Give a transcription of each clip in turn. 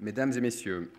Mesdames et messieurs,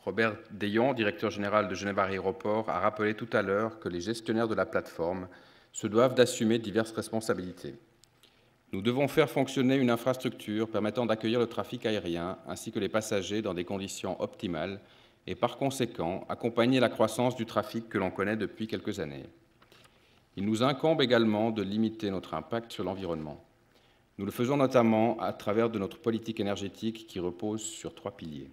Robert Deyon, directeur général de Geneva Aéroport, a rappelé tout à l'heure que les gestionnaires de la plateforme se doivent d'assumer diverses responsabilités. Nous devons faire fonctionner une infrastructure permettant d'accueillir le trafic aérien ainsi que les passagers dans des conditions optimales et par conséquent accompagner la croissance du trafic que l'on connaît depuis quelques années. Il nous incombe également de limiter notre impact sur l'environnement. Nous le faisons notamment à travers de notre politique énergétique qui repose sur 3 piliers.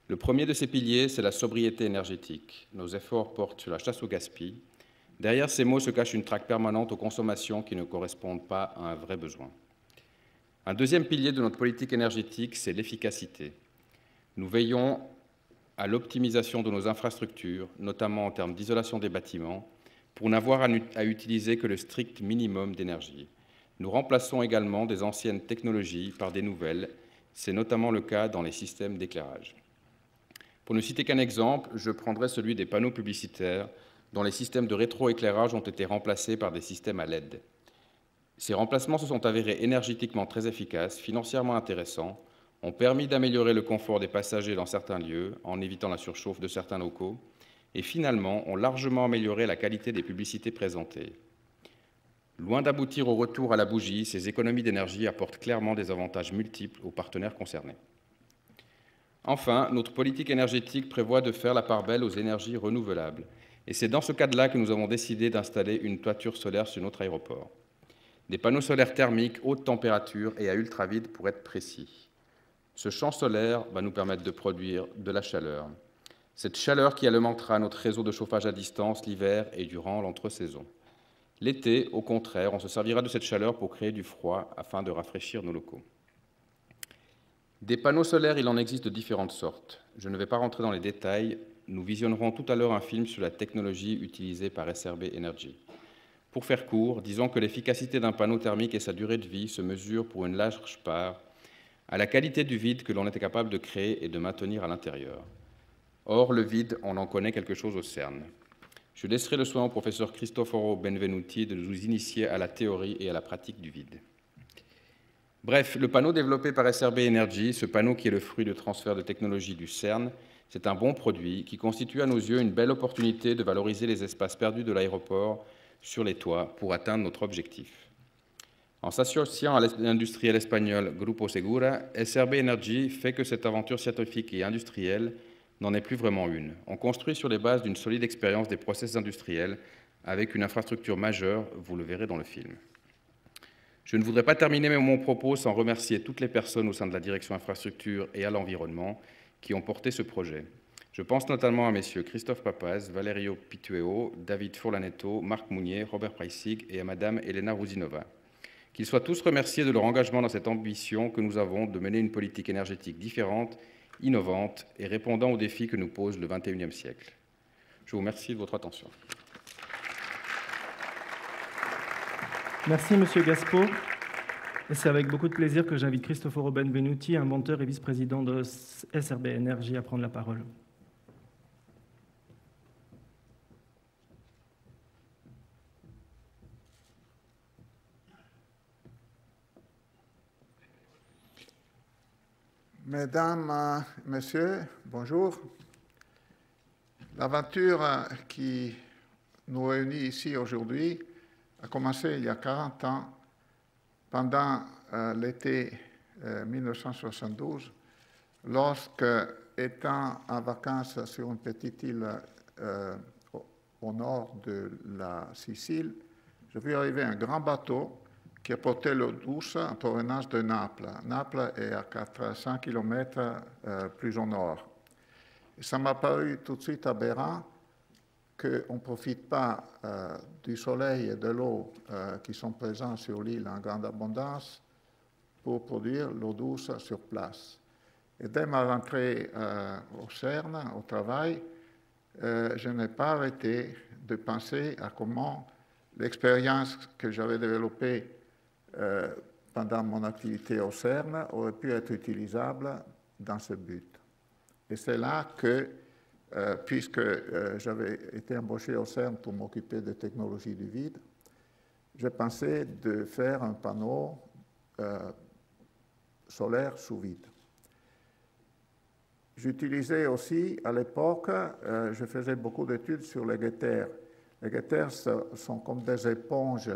Le premier de ces piliers, c'est la sobriété énergétique. Nos efforts portent sur la chasse au gaspillage. Derrière ces mots se cache une traque permanente aux consommations qui ne correspondent pas à un vrai besoin. Un deuxième pilier de notre politique énergétique, c'est l'efficacité. Nous veillons à l'optimisation de nos infrastructures, notamment en termes d'isolation des bâtiments, pour n'avoir à utiliser que le strict minimum d'énergie. Nous remplaçons également des anciennes technologies par des nouvelles. C'est notamment le cas dans les systèmes d'éclairage. Pour ne citer qu'un exemple, je prendrai celui des panneaux publicitaires dont les systèmes de rétroéclairage ont été remplacés par des systèmes à LED. Ces remplacements se sont avérés énergétiquement très efficaces, financièrement intéressants, ont permis d'améliorer le confort des passagers dans certains lieux en évitant la surchauffe de certains locaux et finalement ont largement amélioré la qualité des publicités présentées. Loin d'aboutir au retour à la bougie, ces économies d'énergie apportent clairement des avantages multiples aux partenaires concernés. Enfin, notre politique énergétique prévoit de faire la part belle aux énergies renouvelables. Et c'est dans ce cadre-là que nous avons décidé d'installer une toiture solaire sur notre aéroport. Des panneaux solaires thermiques, haute température et à ultravide pour être précis. Ce champ solaire va nous permettre de produire de la chaleur. Cette chaleur qui alimentera notre réseau de chauffage à distance l'hiver et durant l'entre-saison. L'été, au contraire, on se servira de cette chaleur pour créer du froid afin de rafraîchir nos locaux. Des panneaux solaires, il en existe de différentes sortes. Je ne vais pas rentrer dans les détails. Nous visionnerons tout à l'heure un film sur la technologie utilisée par SRB Energy. Pour faire court, disons que l'efficacité d'un panneau thermique et sa durée de vie se mesurent pour une large part à la qualité du vide que l'on est capable de créer et de maintenir à l'intérieur. Or, le vide, on en connaît quelque chose au CERN. Je laisserai le soin au professeur Cristoforo Benvenuti de nous initier à la théorie et à la pratique du vide. Bref, le panneau développé par SRB Energy, ce panneau qui est le fruit de transfert de technologie du CERN, c'est un bon produit qui constitue à nos yeux une belle opportunité de valoriser les espaces perdus de l'aéroport sur les toits pour atteindre notre objectif. En s'associant à l'industriel espagnol Grupo Segura, SRB Energy fait que cette aventure scientifique et industrielle n'en est plus vraiment une. On construit sur les bases d'une solide expérience des process industriels avec une infrastructure majeure, vous le verrez dans le film. Je ne voudrais pas terminer mon propos sans remercier toutes les personnes au sein de la direction infrastructure et à l'environnement qui ont porté ce projet. Je pense notamment à messieurs Christophe Papaz, Valerio Pitueo, David Furlanetto, Marc Mounier, Robert Preissig et à madame Elena Rusinova. Qu'ils soient tous remerciés de leur engagement dans cette ambition que nous avons de mener une politique énergétique différente, innovante et répondant aux défis que nous pose le XXIe siècle. Je vous remercie de votre attention. Merci, Monsieur Gaspo. Et c'est avec beaucoup de plaisir que j'invite Cristoforo Benvenuti, inventeur et vice-président de SRB Energy, à prendre la parole. Mesdames, Messieurs, bonjour. L'aventure qui nous réunit ici aujourd'hui a commencé il y a 40 ans, pendant l'été 1972, lorsque, étant en vacances sur une petite île au nord de la Sicile, je vis arriver un grand bateau qui apportait l'eau douce en provenance de Naples. Naples est à 400 km plus au nord. Et ça m'a paru tout de suite aberrant qu'on ne profite pas du soleil et de l'eau qui sont présents sur l'île en grande abondance pour produire l'eau douce sur place. Et dès ma rentrée au CERN, au travail, je n'ai pas arrêté de penser à comment l'expérience que j'avais développée pendant mon activité au CERN aurait pu être utilisable dans ce but. Et c'est là que, puisque j'avais été embauché au CERN pour m'occuper des technologies du vide, j'ai pensé de faire un panneau solaire sous vide. j'utilisais aussi, à l'époque, je faisais beaucoup d'études sur les guetteurs. Les guetteurs sont comme des éponges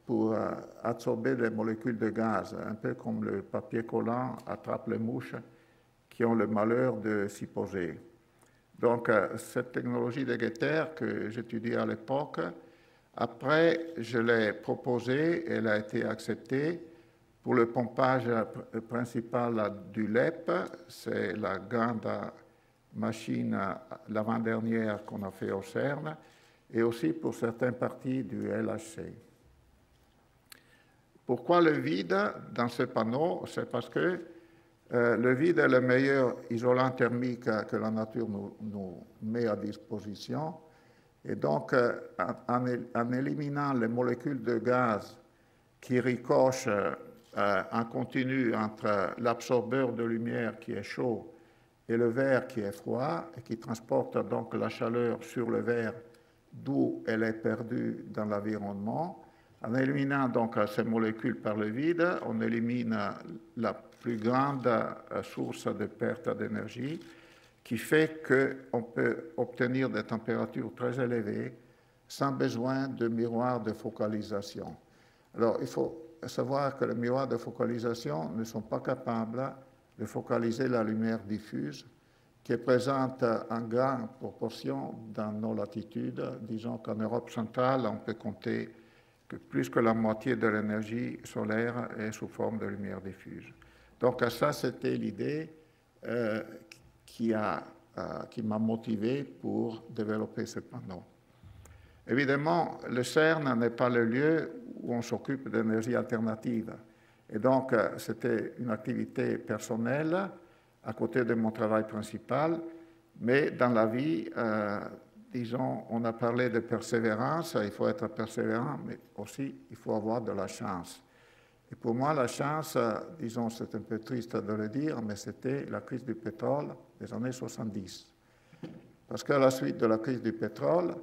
pour absorber les molécules de gaz, un peu comme le papier collant attrape les mouches qui ont le malheur de s'y poser. Donc, cette technologie de guetteurs que j'étudiais à l'époque, après, je l'ai proposée, elle a été acceptée pour le pompage principal du LEP, c'est la grande machine, l'avant-dernière qu'on a fait au CERN, et aussi pour certaines parties du LHC. Pourquoi le vide dans ce panneau? C'est parce que le vide est le meilleur isolant thermique que la nature nous met à disposition. Et donc, en éliminant les molécules de gaz qui ricochent en continu entre l'absorbeur de lumière qui est chaud et le verre qui est froid, et qui transporte donc la chaleur sur le verre, d'où elle est perdue dans l'environnement. En éliminant donc ces molécules par le vide, on élimine la plus grande source de perte d'énergie, qui fait qu'on peut obtenir des températures très élevées sans besoin de miroirs de focalisation. Alors, il faut savoir que les miroirs de focalisation ne sont pas capables de focaliser la lumière diffuse, qui est présente en grande proportion dans nos latitudes. Disons qu'en Europe centrale, on peut compter que plus que la moitié de l'énergie solaire est sous forme de lumière diffuse. Donc ça, c'était l'idée qui m'a motivé pour développer ce panneau. Évidemment, le CERN n'est pas le lieu où on s'occupe d'énergie alternative. Et donc, c'était une activité personnelle à côté de mon travail principal. Mais dans la vie, disons, on a parlé de persévérance, il faut être persévérant, mais aussi il faut avoir de la chance. Et pour moi, la chance, disons, c'est un peu triste de le dire, mais c'était la crise du pétrole des années 70. Parce qu'à la suite de la crise du pétrole,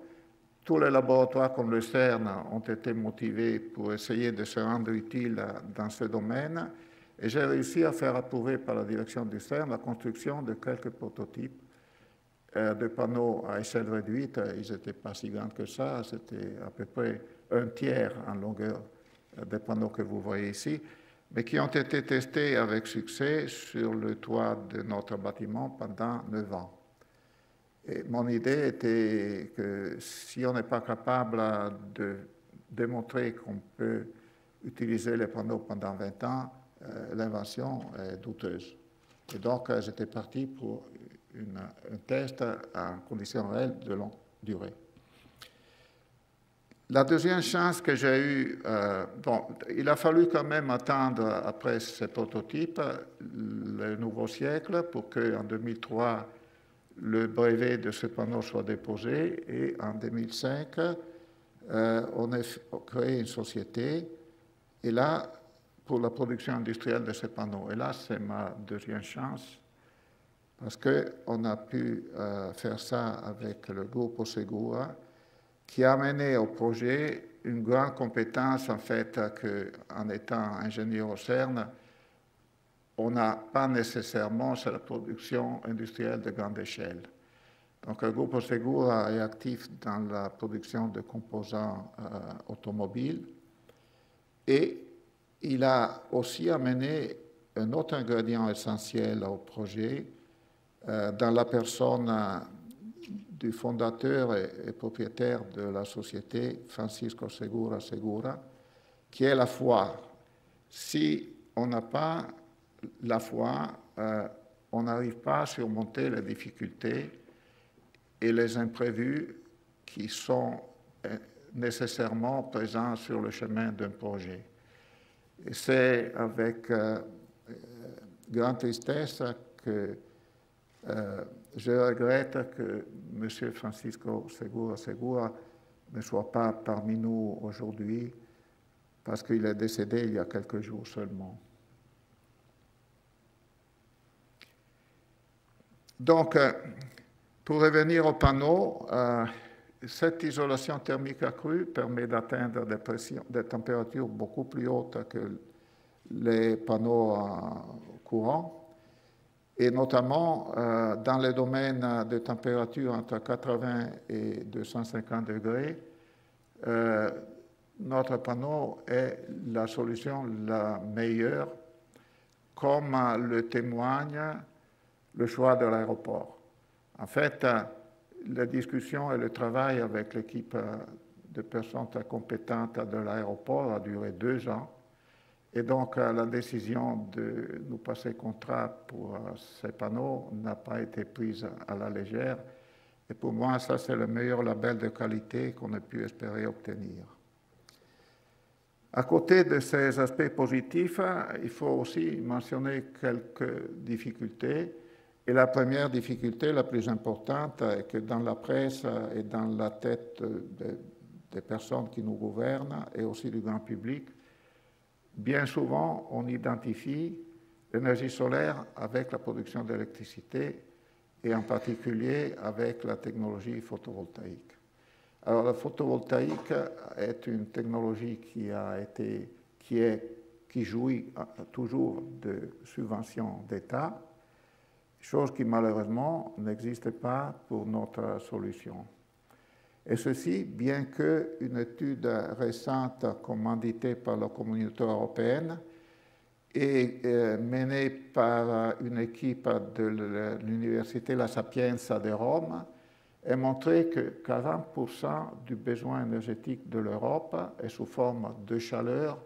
tous les laboratoires comme le CERN ont été motivés pour essayer de se rendre utiles dans ce domaine. Et j'ai réussi à faire approuver par la direction du CERN la construction de quelques prototypes de panneaux à échelle réduite. Ils n'étaient pas si grands que ça, c'était à peu près un tiers en longueur des panneaux que vous voyez ici, mais qui ont été testés avec succès sur le toit de notre bâtiment pendant 9 ans. Et mon idée était que si on n'est pas capable de démontrer qu'on peut utiliser les panneaux pendant 20 ans, l'invention est douteuse. Et donc, j'étais parti pour un test en conditions réelles de longue durée. La deuxième chance que j'ai eue, il a fallu quand même attendre après ces prototypes le nouveau siècle pour qu'en 2003, le brevet de ce panneau soit déposé, et en 2005, on a créé une société, et là, pour la production industrielle de ces panneaux. Et là, c'est ma deuxième chance, parce qu'on a pu faire ça avec le groupe Osegura, qui a amené au projet une grande compétence, en fait, qu'en étant ingénieur au CERN, on n'a pas nécessairement, c'est la production industrielle de grande échelle. Donc, le groupe Osegura est actif dans la production de composants automobiles, et il a aussi amené un autre ingrédient essentiel au projet dans la personne du fondateur et propriétaire de la société, Francisco Segura, qui est la foi. Si on n'a pas la foi, on n'arrive pas à surmonter les difficultés et les imprévus qui sont nécessairement présents sur le chemin d'un projet. Et c'est avec grande tristesse que je regrette que M. Francisco Segura ne soit pas parmi nous aujourd'hui, parce qu'il est décédé il y a quelques jours seulement. Donc, pour revenir au panneau, cette isolation thermique accrue permet d'atteindre des températures beaucoup plus hautes que les panneaux courants. et notamment dans les domaines de température entre 80 et 250 degrés, notre panneau est la solution la meilleure, comme le témoigne le choix de l'aéroport. En fait, la discussion et le travail avec l'équipe de personnes compétentes de l'aéroport a duré 2 ans. Et donc, la décision de nous passer contrat pour ces panneaux n'a pas été prise à la légère. Et pour moi, ça, c'est le meilleur label de qualité qu'on ait pu espérer obtenir. À côté de ces aspects positifs, il faut aussi mentionner quelques difficultés. Et la première difficulté, la plus importante, est que dans la presse et dans la tête des personnes qui nous gouvernent et aussi du grand public, bien souvent, on identifie l'énergie solaire avec la production d'électricité et en particulier avec la technologie photovoltaïque. Alors, la photovoltaïque est une technologie qui jouit toujours de subventions d'État, chose qui malheureusement n'existe pas pour notre solution. Et ceci, bien qu'une étude récente commanditée par la Communauté européenne et menée par une équipe de l'Université La Sapienza de Rome ait montré que 40% du besoin énergétique de l'Europe est sous forme de chaleur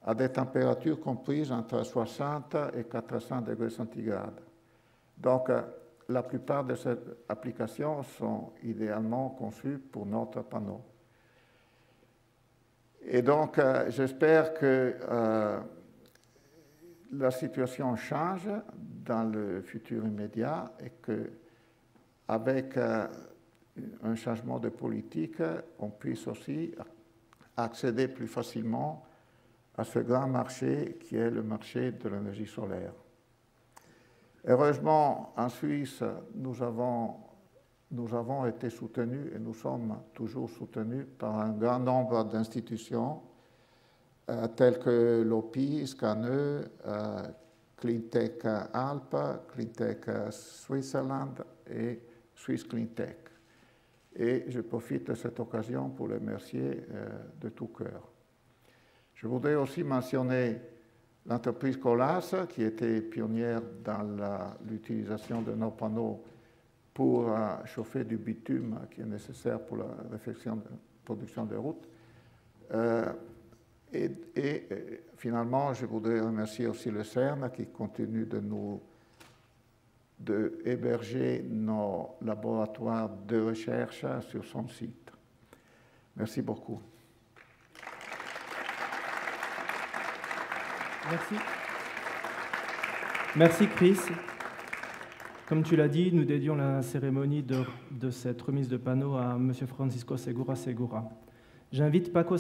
à des températures comprises entre 60 et 400 degrés centigrades. Donc, la plupart de ces applications sont idéalement conçues pour notre panneau. Et donc, j'espère que la situation change dans le futur immédiat et qu'avec un changement de politique, on puisse aussi accéder plus facilement à ce grand marché qui est le marché de l'énergie solaire. Heureusement, en Suisse, nous avons été soutenus et nous sommes toujours soutenus par un grand nombre d'institutions telles que l'OPI, SCANE, Cleantech Alpes, Cleantech Switzerland et Swiss Cleantech. Et je profite de cette occasion pour les remercier de tout cœur. Je voudrais aussi mentionner l'entreprise Colas, qui était pionnière dans l'utilisation de nos panneaux pour chauffer du bitume qui est nécessaire pour la production de routes. Et finalement, je voudrais remercier aussi le CERN qui continue d'héberger nos laboratoires de recherche sur son site. Merci beaucoup. Merci. Merci Chris. Comme tu l'as dit, nous dédions la cérémonie de cette remise de panneaux à M. Francisco Segura Segura. J'invite Paco